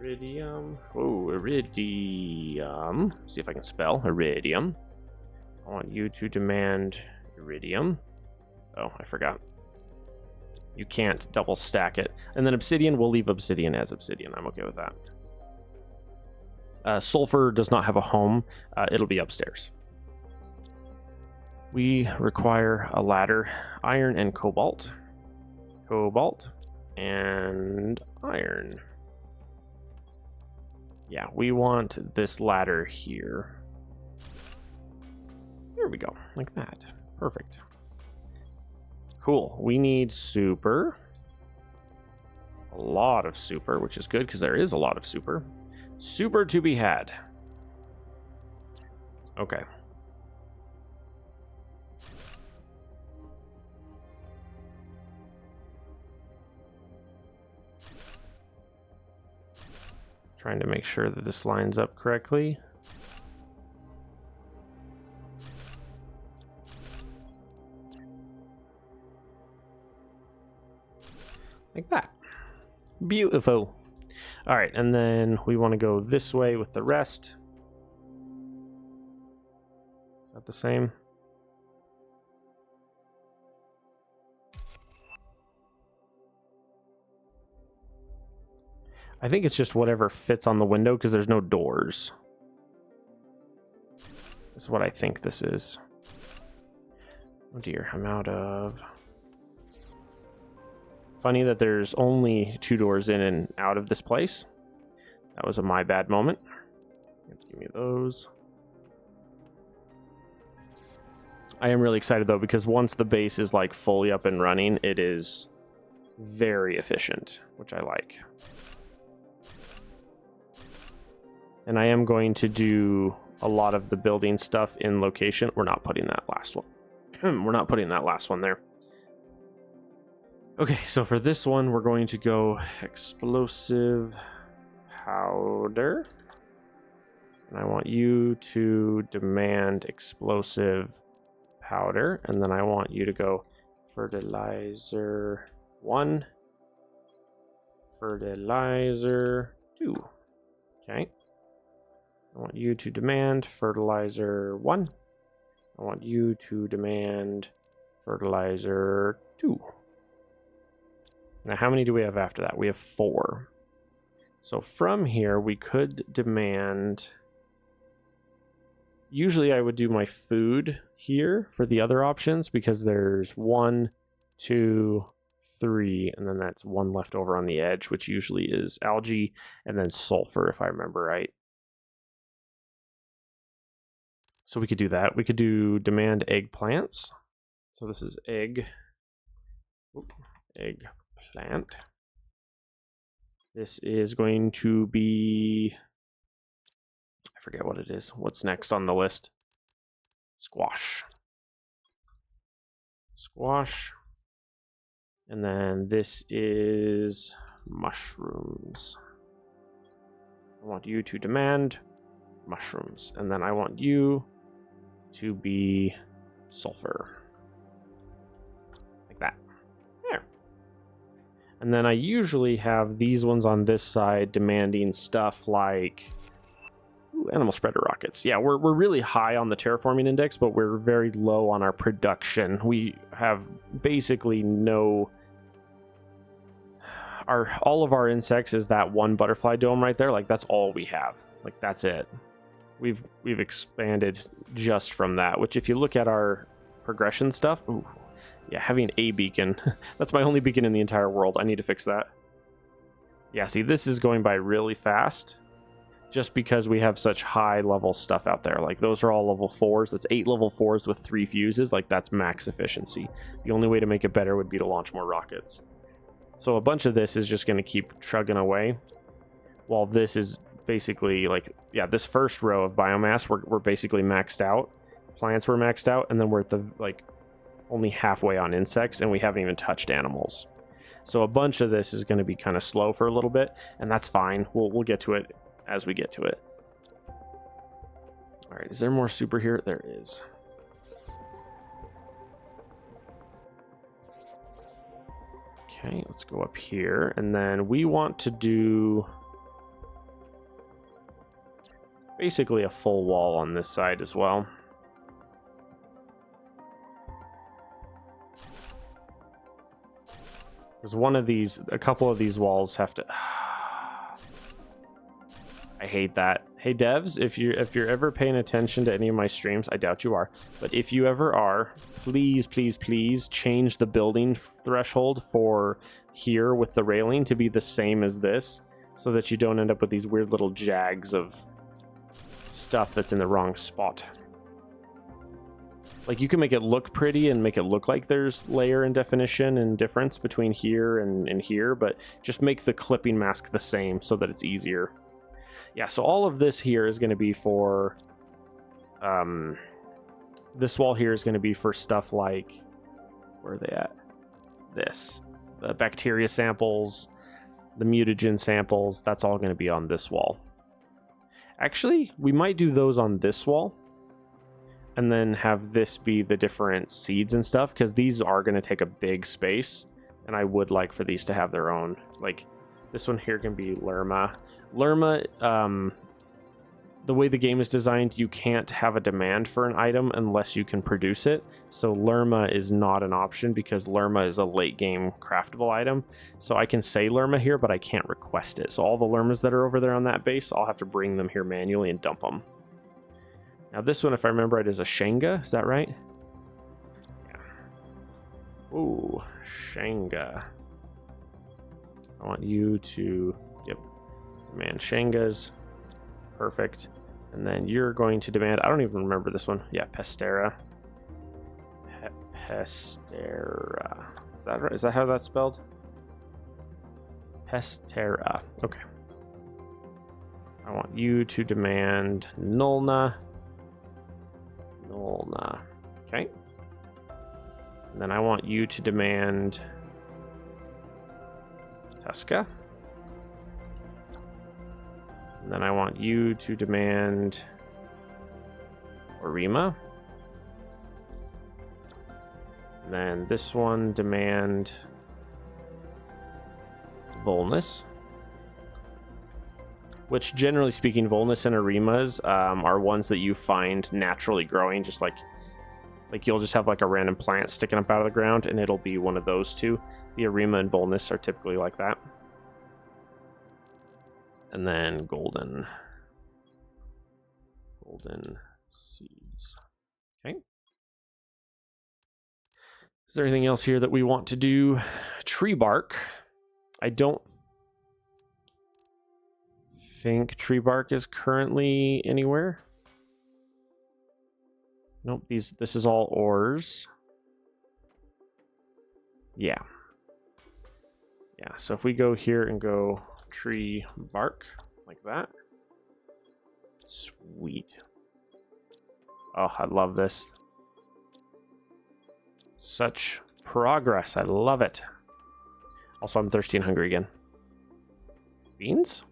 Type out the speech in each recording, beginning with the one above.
Iridium. Oh, iridium. See if I can spell iridium. I want you to demand iridium. Oh, I forgot. You can't double stack it. And then obsidian, we'll leave obsidian as obsidian. I'm okay with that. Sulfur does not have a home. It'll be upstairs. We require a ladder, iron and cobalt. Cobalt and iron. Yeah, we want this ladder here. There we go, like that. Perfect. Cool. We need super. A lot of super, which is good because there is a lot of super. Super to be had. Okay. Trying to make sure that this lines up correctly. Like that. Beautiful. All right, and then we want to go this way with the rest. Is that the same? I think it's just whatever fits on the window because there's no doors. This is what I think this is. Oh dear, I'm out of... Funny that there's only 2 doors in and out of this place. That was a my bad moment. Give me those. I am really excited though because once the base is like fully up and running, it is very efficient, which I like. And I am going to do a lot of the building stuff in location. We're not putting that last one. We're not putting that last one there. Okay, so for this one, we're going to go explosive powder. And I want you to demand explosive powder. And then I want you to go fertilizer 1, fertilizer 2. Okay. I want you to demand fertilizer 1. I want you to demand fertilizer 2. Now, how many do we have after that? We have 4. So from here, we could demand... Usually I would do my food here for the other options because there's 1, 2, 3, and then that's 1 left over on the edge, which usually is algae, and then sulfur, if I remember right. So we could do that. We could do demand eggplants. So this is eggplant. This is going to be, I forget what it is. What's next on the list? Squash. Squash. And then this is mushrooms. I want you to demand mushrooms. And then I want you to be sulfur. Like that. There. And then I usually have these ones on this side demanding stuff like animal spreader rockets. Yeah, we're really high on the terraforming index, but we're very low on our production. We have basically no... all of our insects is that one butterfly dome right there. Like, that's all we have. Like, that's it. We've expanded just from that, which if you look at our progression stuff, ooh, yeah, having a beacon, that's my only beacon in the entire world. I need to fix that. Yeah, see, this is going by really fast just because we have such high level stuff out there. Like, those are all level 4s. That's 8 level 4s with 3 fuses. Like, that's max efficiency. The only way to make it better would be to launch more rockets. So a bunch of this is just going to keep chugging away, while this is basically like, yeah, this first row of biomass, we're basically maxed out. Plants were maxed out, and then we're at the, like, only halfway on insects, and we haven't even touched animals. So a bunch of this is going to be kind of slow for a little bit, and that's fine. We'll get to it as we get to it. All right, is there more super here? There is. Okay, let's go up here, and then we want to do basically a full wall on this side as well. Because a couple of these walls have to... I hate that. Hey devs, if you're ever paying attention to any of my streams, I doubt you are, but if you ever are, please, please, please change the building threshold for here with the railing to be the same as this, so that you don't end up with these weird little jags of stuff that's in the wrong spot. Like, you can make it look pretty and make it look like there's layer and definition and difference between here and here, but just make the clipping mask the same so that it's easier. Yeah, so all of this here is going to be for... this wall here is going to be for stuff like... Where are they at? This. The bacteria samples, the mutagen samples, that's all going to be on this wall. Actually, we might do those on this wall. And then have this be the different seeds and stuff, because these are going to take a big space. And I would like for these to have their own... Like, this one here can be Lerma. Lerma, the way the game is designed, you can't have a demand for an item unless you can produce it. So Lerma is not an option because Lerma is a late game craftable item. So I can say Lerma here, but I can't request it. So all the Lermas that are over there on that base, I'll have to bring them here manually and dump them. Now this one, if I remember right, is a Shenga. Is that right? Yeah. Ooh, Shenga. I want you to... Yep. Demand Shengas. Perfect. And then you're going to demand... I don't even remember this one. Yeah, Pestera. Pestera. Is that right? Is that how that's spelled? Pestera. Okay. I want you to demand Nulna. Nulna. Okay. And then I want you to demand Tuska. And then I want you to demand Orima. And then this one demand Volnus. Which, generally speaking, Volnus and Orimas are ones that you find naturally growing, just like you'll just have like a random plant sticking up out of the ground, and it'll be one of those two. The Orima and Volnus are typically like that. And then golden seeds. Okay. Is there anything else here that we want to do? Tree bark. I don't think tree bark is currently anywhere. Nope, this is all ores. Yeah. Yeah, so if we go here and go tree bark like that. Sweet. Oh, I love this. Such progress. I love it. Also, I'm thirsty and hungry again. Beans?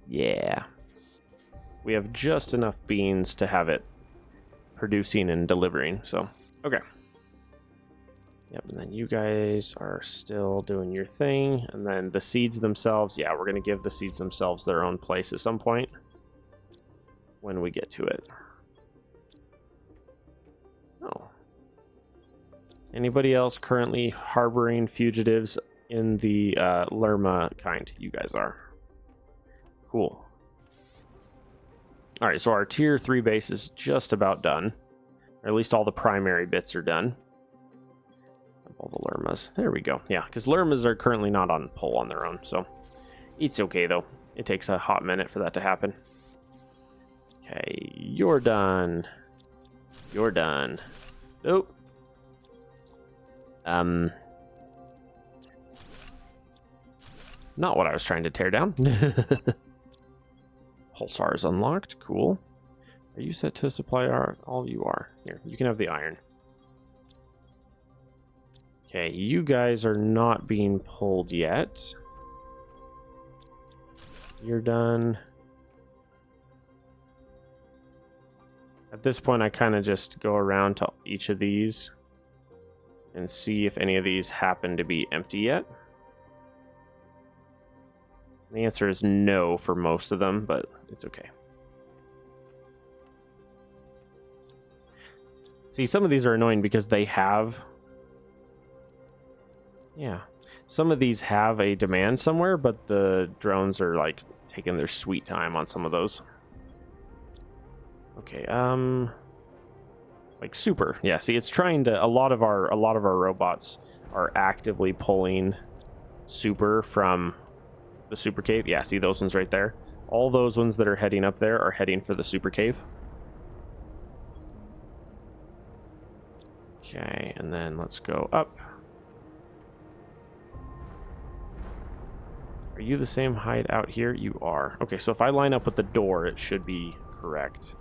Yeah. We have just enough beans to have it producing and delivering, so okay. Yep, and then you guys are still doing your thing, and then the seeds themselves, yeah, we're going to give the seeds themselves their own place at some point when we get to it. Oh. Anybody else currently harboring fugitives in the Lerma kind? You guys are. Cool. Alright, so our tier 3 base is just about done. Or at least all the primary bits are done. All the Lermas. There we go. Yeah, because Lermas are currently not on pull on their own, so it's okay though. It takes a hot minute for that to happen. Okay, you're done. You're done. Oh. Not what I was trying to tear down. Pulsar is unlocked. Cool. Are you set to supply all you are? Here, you can have the iron. Okay, you guys are not being pulled yet. You're done. At this point, I kind of just go around to each of these and see if any of these happen to be empty yet. The answer is no for most of them, but it's okay. See, some of these are annoying because they have... Yeah. Some of these have a demand somewhere, but the drones are, like, taking their sweet time on some of those. Okay, like super. Yeah, see, it's trying to... A lot of our robots are actively pulling super from the super cave. Yeah, see those ones right there? All those ones that are heading up there are heading for the super cave. Okay, and then let's go up. Are you the same height out here? You are. Okay, so if I line up with the door, it should be correct.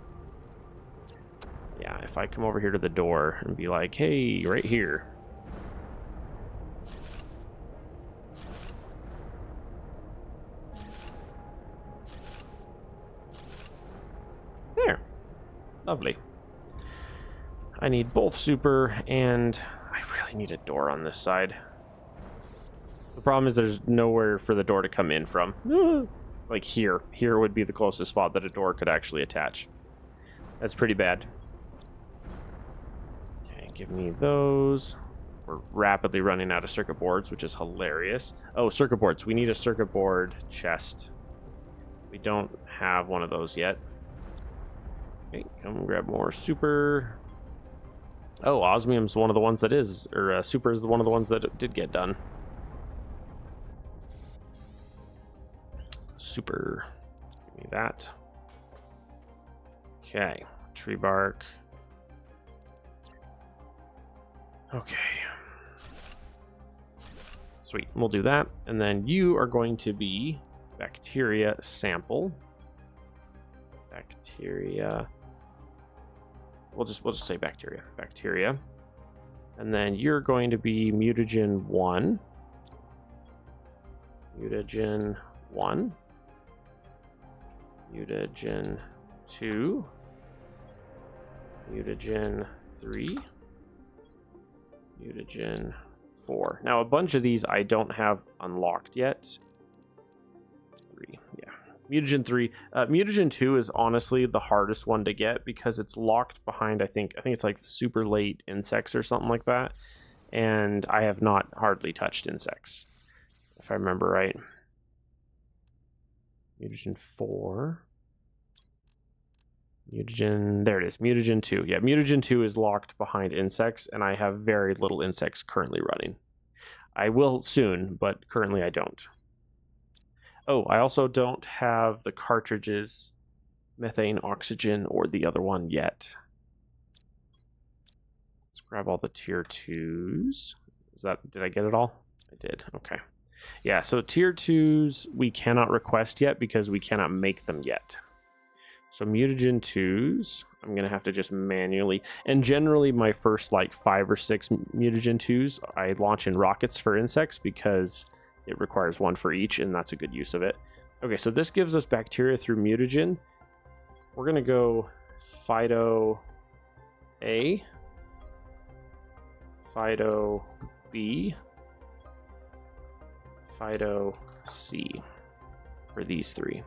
Yeah, if I come over here to the door and be like, hey, right here. There. Lovely. I need both super, and I really need a door on this side. The problem is there's nowhere for the door to come in from. Like here. Here would be the closest spot that a door could actually attach. That's pretty bad. Okay, give me those. We're rapidly running out of circuit boards, which is hilarious. Oh, circuit boards. We need a circuit board chest. We don't have one of those yet. Okay, come grab more super. Oh, osmium's one of the ones that is, or super is one of the ones that did get done. Super. Give me that. Okay, tree bark. Okay. Sweet, we'll do that. And then you are going to be bacteria sample. Bacteria. We'll just say bacteria. Bacteria. And then you're going to be mutagen 1. Mutagen 1. Mutagen 2. Mutagen 3. Mutagen 4. Now a bunch of these I don't have unlocked yet. 3, yeah. Mutagen 3. Mutagen 2 is honestly the hardest one to get because it's locked behind, I think it's like super late insects or something like that. And I have not hardly touched insects, if I remember right. Mutagen 4. Mutagen, there it is, Mutagen 2. Yeah, Mutagen 2 is locked behind insects, and I have very little insects currently running. I will soon, but currently I don't. Oh, I also don't have the cartridges, methane, oxygen, or the other one yet. Let's grab all the tier 2s. Did I get it all? I did, okay. Yeah, so tier 2s we cannot request yet because we cannot make them yet. So mutagen 2s, I'm going to have to just manually, and generally my first like 5 or 6 mutagen 2s, I launch in rockets for insects because it requires one for each, and that's a good use of it. Okay, so this gives us bacteria through mutagen. We're going to go Phyto A, Phyto B, Phyto C for these 3.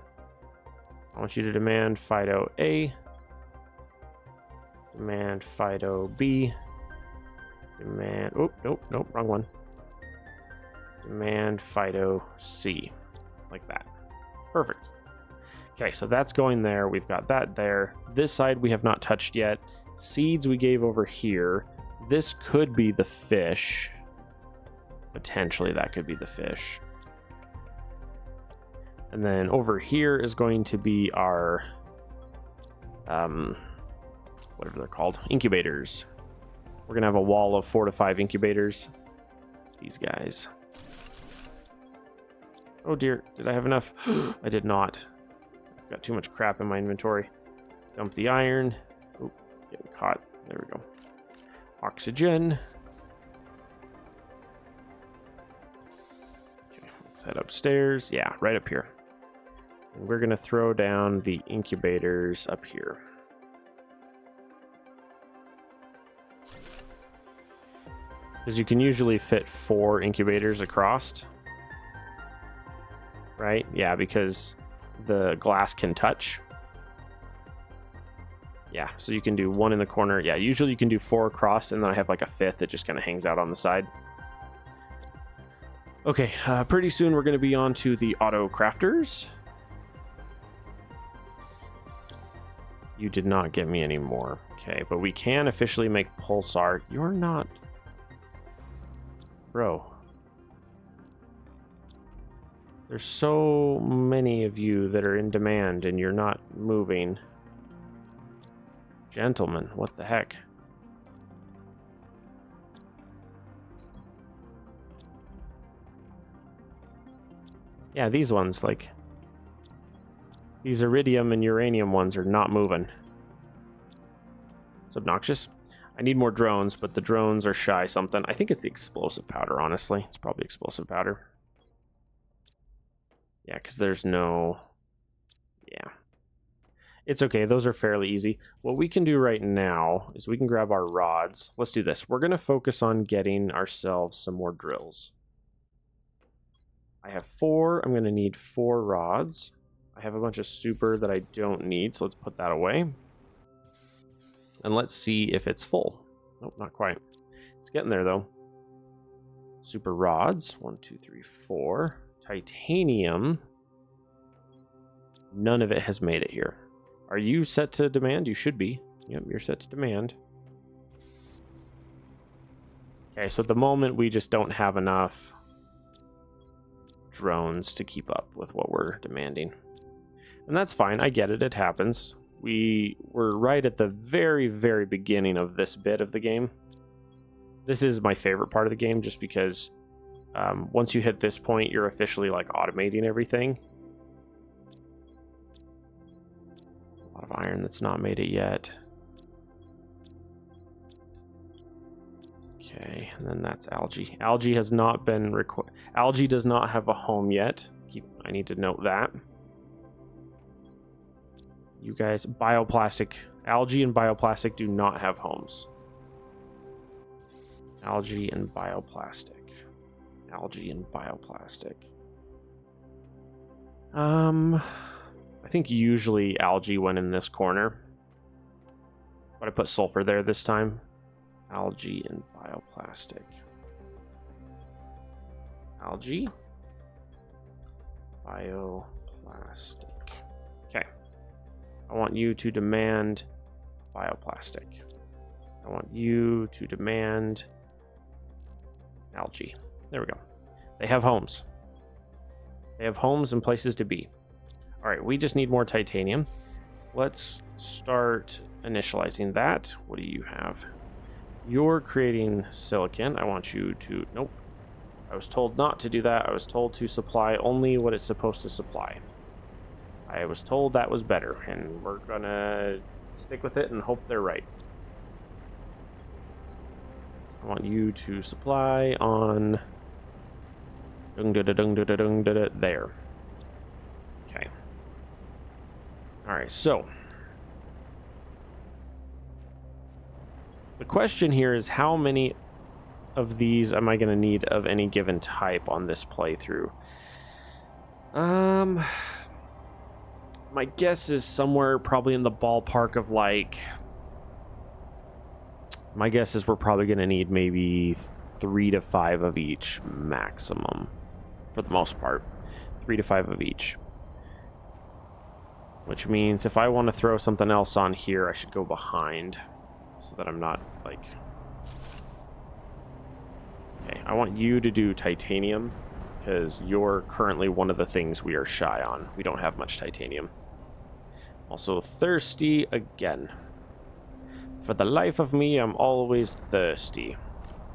I want you to demand Phyto A, demand Phyto B, demand, oh, nope, wrong one. Demand Phyto C, like that. Perfect. Okay, so that's going there. We've got that there. This side we have not touched yet. Seeds we gave over here. This could be the fish. Potentially that could be the fish. And then over here is going to be our, whatever they're called, incubators. We're going to have a wall of 4 to 5 incubators. These guys. Oh dear, did I have enough? I did not. I've got too much crap in my inventory. Dump the iron. Oh, getting caught. There we go. Oxygen. Okay, let's head upstairs. Yeah, right up here. And we're going to throw down the incubators up here. Because you can usually fit 4 incubators across. Right? Yeah, because the glass can touch. Yeah, so you can do one in the corner. Yeah, usually you can do 4 across, and then I have like a 5th that just kind of hangs out on the side. Okay, pretty soon we're going to be on to the auto crafters. You did not get me any more. Okay, but we can officially make Pulsar. You're not... Bro. There's so many of you that are in demand, and you're not moving. Gentlemen, what the heck? Yeah, these ones, like... These iridium and uranium ones are not moving. It's obnoxious. I need more drones, but the drones are shy something. I think it's the explosive powder, honestly. It's probably explosive powder. Yeah, because there's no... Yeah. It's okay. Those are fairly easy. What we can do right now is we can grab our rods. Let's do this. We're going to focus on getting ourselves some more drills. I have 4. I'm going to need 4 rods. I have a bunch of super that I don't need, so let's put that away. And let's see if it's full. Nope, not quite. It's getting there, though. Super rods. 1, 2, 3, 4. Titanium. None of it has made it here. Are you set to demand? You should be. Yep, you're set to demand. Okay, so at the moment, we just don't have enough drones to keep up with what we're demanding. And that's fine. I get it. It happens. We were right at the very, very beginning of this bit of the game. This is my favorite part of the game just because once you hit this point, you're officially like automating everything. A lot of iron that's not made it yet. Okay, and then that's algae. Algae has not been algae does not have a home yet. I need to note that. You guys, bioplastic. Algae and bioplastic do not have homes. Algae and bioplastic. Algae and bioplastic. I think usually algae went in this corner. But I put sulfur there this time. Algae and bioplastic. Algae. Bioplastic. Okay. I want you to demand bioplastic. I want you to demand algae. There we go. They have homes. They have homes and places to be. All right, we just need more titanium. Let's start initializing that. What do you have? You're creating silicon. I want you to... Nope. I was told not to do that. I was told to supply only what it's supposed to supply. I was told that was better, and we're gonna stick with it and hope they're right. I want you to supply on... There. Okay. Alright, so... The question here is how many of these am I going to need of any given type on this playthrough? My guess is somewhere probably in the ballpark of like... My guess is we're probably going to need maybe 3 to 5 of each maximum. For the most part. 3 to 5 of each. Which means if I want to throw something else on here, I should go behind. So that I'm not, like... Okay, I want you to do titanium. Because you're currently one of the things we are shy on. We don't have much titanium. Also thirsty again. For the life of me, I'm always thirsty.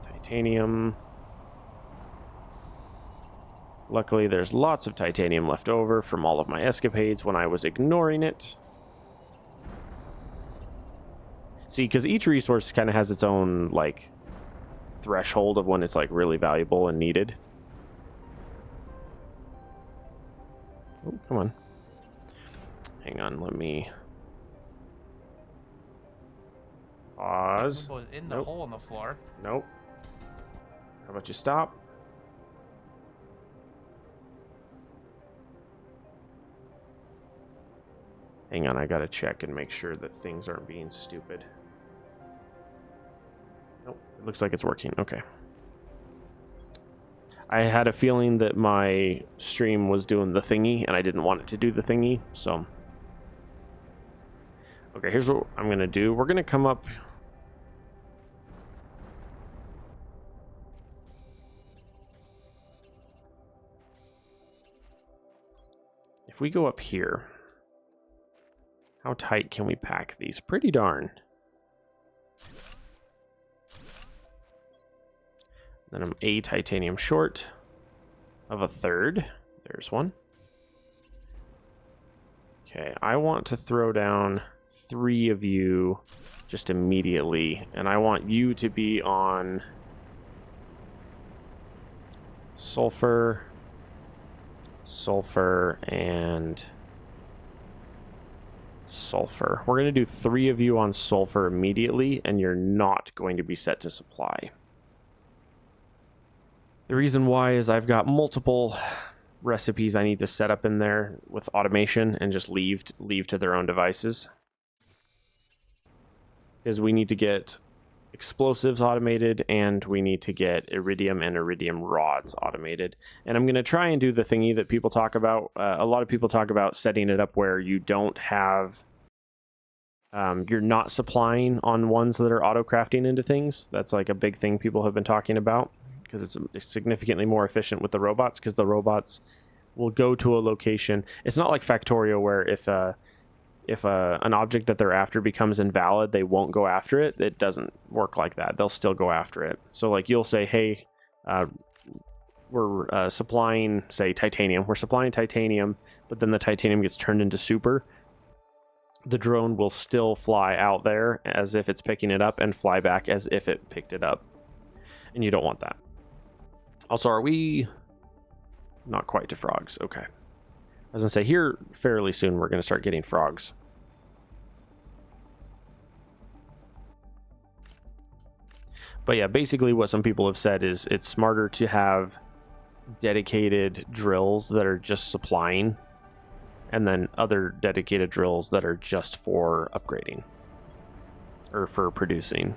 Titanium. Luckily, there's lots of titanium left over from all of my escapades when I was ignoring it. See, because each resource kind of has its own, like, threshold of when it's, like, really valuable and needed. Oh, come on. Hang on, let me... Pause. In the hole in the floor. Nope. How about you stop? Hang on, I gotta check and make sure that things aren't being stupid. Nope, it looks like it's working. Okay. I had a feeling that my stream was doing the thingy, and I didn't want it to do the thingy, so... Okay, here's what I'm gonna do. We're gonna come up... If we go up here, how tight can we pack these? Pretty darn. Then I'm a titanium short of a third. There's one. Okay, I want to throw down 3 of you just immediately, and I want you to be on sulfur, sulfur, and sulfur. We're going to do 3 of you on sulfur immediately, and you're not going to be set to supply. The reason why is I've got multiple recipes I need to set up in there with automation and just leave to their own devices. Because we need to get explosives automated, and we need to get iridium and iridium rods automated. And I'm going to try and do the thingy that people talk about. A lot of people talk about setting it up where you don't have... you're not supplying on ones that are auto-crafting into things. That's like a big thing people have been talking about, because it's significantly more efficient with the robots, because the robots will go to a location. It's not like Factorio, where if an object that they're after becomes invalid, they won't go after it. It doesn't work like that. They'll still go after it. So like you'll say, hey, we're supplying, say, titanium. We're supplying titanium, but then the titanium gets turned into super. The drone will still fly out there as if it's picking it up and fly back as if it picked it up. And you don't want that. Also, are we not quite to frogs? Okay. I was going to say, here fairly soon we're going to start getting frogs. But yeah, basically what some people have said is it's smarter to have dedicated drills that are just supplying, and then other dedicated drills that are just for upgrading or for producing.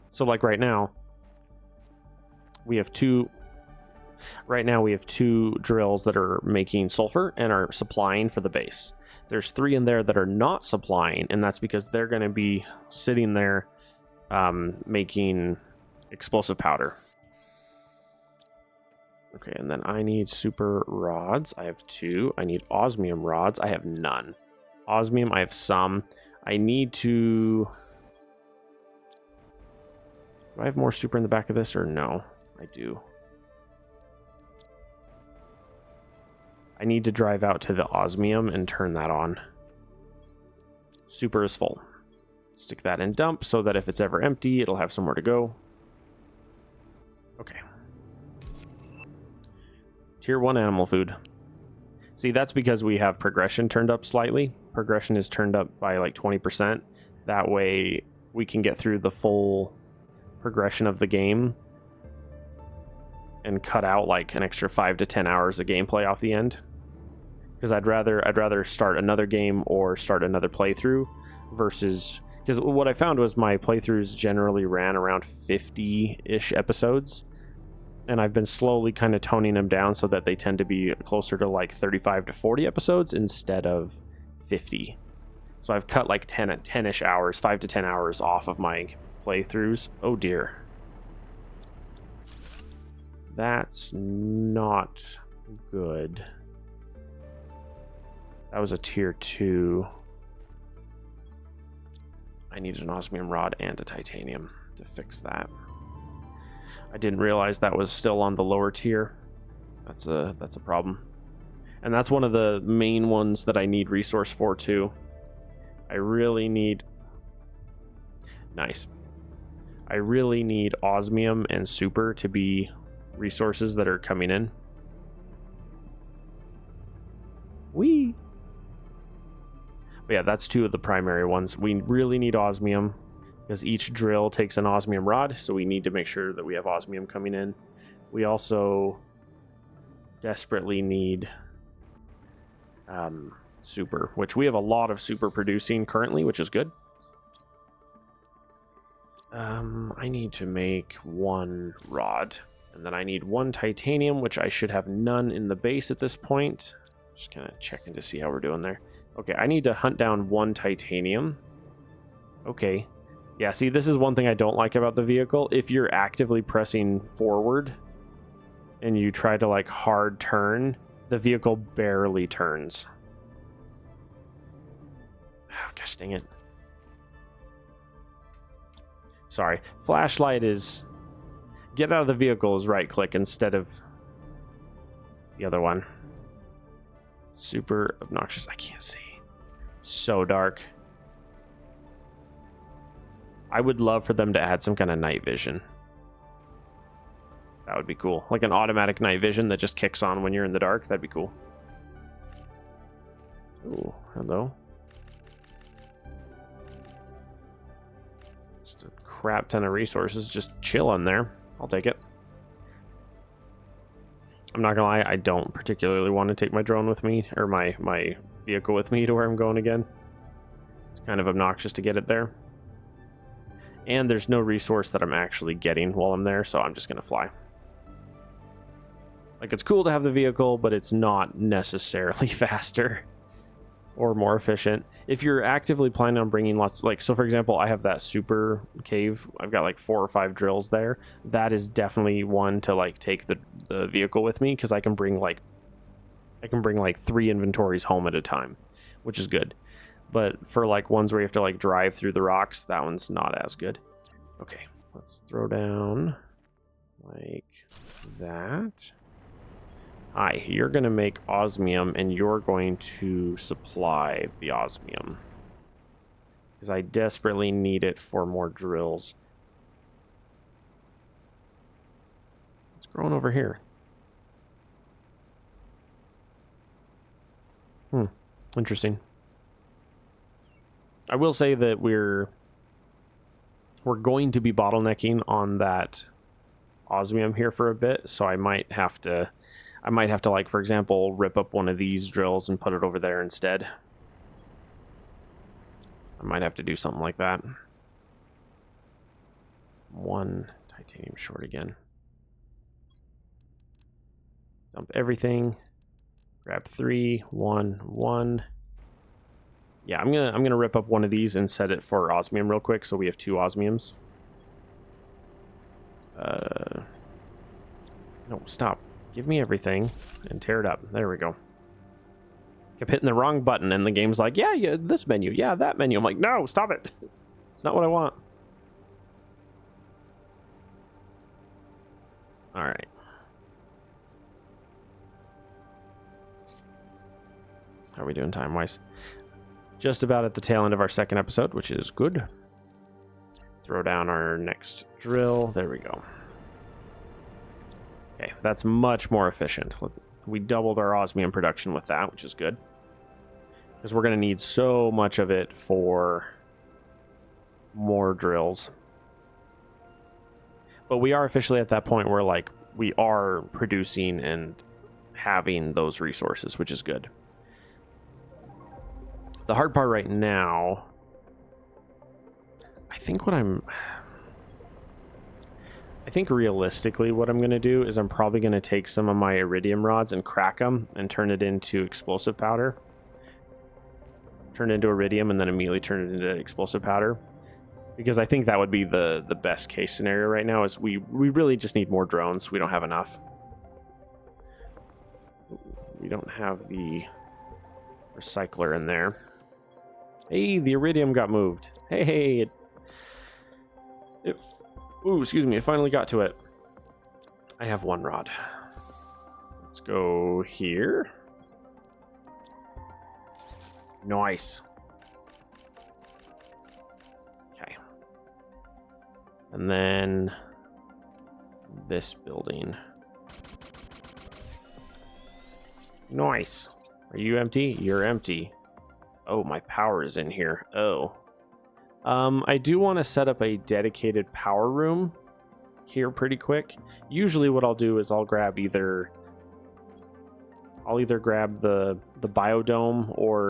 So like right now we have two drills that are making sulfur and are supplying for the base. There's 3 in there that are not supplying, and that's because they're going to be sitting there making explosive powder. Okay, and then I need super rods. I have 2. I need osmium rods. I have none. Osmium, I have some. I need to... Do I have more super in the back of this, or no? I do. I need to drive out to the osmium and turn that on. Super is full. Stick that in dump so that if it's ever empty, it'll have somewhere to go. Okay. Tier 1 animal food. See, that's because we have progression turned up slightly. Progression is turned up by like 20%. That way we can get through the full progression of the game and cut out like an extra 5 to 10 hours of gameplay off the end. Because I'd rather start another game or start another playthrough versus... Because what I found was my playthroughs generally ran around 50-ish episodes, and I've been slowly kind of toning them down so that they tend to be closer to like 35 to 40 episodes instead of 50. So I've cut like 10-ish hours, 5 to 10 hours off of my playthroughs. Oh dear. That's not good. That was a tier 2. I needed an osmium rod and a titanium to fix that. I didn't realize that was still on the lower tier. That's a problem. And that's one of the main ones that I need resource for too. I really need... Nice. I really need osmium and super to be resources that are coming in. Whee! But yeah, that's 2 of the primary ones. We really need osmium because each drill takes an osmium rod, so we need to make sure that we have osmium coming in. We also desperately need... super, which we have a lot of super producing currently, which is good. I need to make 1 rod, and then I need 1 titanium, which I should have none in the base at this point. Just kind of checking to see how we're doing there. Okay, I need to hunt down 1 titanium. Okay. Yeah, see, this is one thing I don't like about the vehicle. If you're actively pressing forward and you try to, like, hard turn, the vehicle barely turns. Oh, gosh dang it. Sorry. Flashlight is... Get out of the vehicle is right-click instead of the other one. Super obnoxious. I can't see. So dark. I would love for them to add some kind of night vision. That would be cool. Like an automatic night vision that just kicks on when you're in the dark. That'd be cool. Ooh, hello. Just a crap ton of resources just chilling there. I'll take it. I'm not gonna lie, I don't particularly want to take my drone with me, or my vehicle with me to where I'm going again. It's kind of obnoxious to get it there. And there's no resource that I'm actually getting while I'm there, so I'm just gonna fly. Like, it's cool to have the vehicle, but it's not necessarily faster or more efficient. If you're actively planning on bringing lots, like, so for example, I have that super cave. I've got like 4 or 5 drills there. That is definitely one to, like, take the vehicle with me, because I can bring like 3 inventories home at a time, which is good. But for like ones where you have to like drive through the rocks, that one's not as good. Okay, let's throw down like that. Hi, you're going to make osmium, and you're going to supply the osmium, because I desperately need it for more drills. What's growing over here? Interesting. I will say that we're going to be bottlenecking on that osmium here for a bit, so I might have to like, for example, rip up one of these drills and put it over there instead. I might have to do something like that. 1 titanium short again. Dump everything. Grab 3, 1, 1. Yeah, I'm gonna rip up one of these and set it for osmium real quick, so we have 2 osmiums. No, stop. Give me everything and tear it up. There we go. Kept hitting the wrong button, and the game's like, yeah, this menu, yeah, that menu. I'm like, no, stop it. It's not what I want. All right. How are we doing time-wise? Just about at the tail end of our 2nd episode, which is good. Throw down our next drill. There we go. Okay, that's much more efficient. We doubled our osmium production with that, which is good, because we're going to need so much of it for more drills. But we are officially at that point where, like, we are producing and having those resources, which is good. The hard part right now, I think realistically what I'm going to do is I'm probably going to take some of my iridium rods and crack them and turn it into explosive powder. Turn it into iridium and then immediately turn it into explosive powder. Because I think that would be the best case scenario right now, is we really just need more drones. We don't have enough. We don't have the recycler in there. Hey, the iridium got moved. Hey, ooh, excuse me, I finally got to it. I have 1 rod. Let's go here. Nice. Okay. And then this building. Nice. Are you empty? You're empty. Oh, my power is in here. Oh. I do want to set up a dedicated power room here pretty quick. Usually what I'll do is I'll grab either I'll either grab the biodome or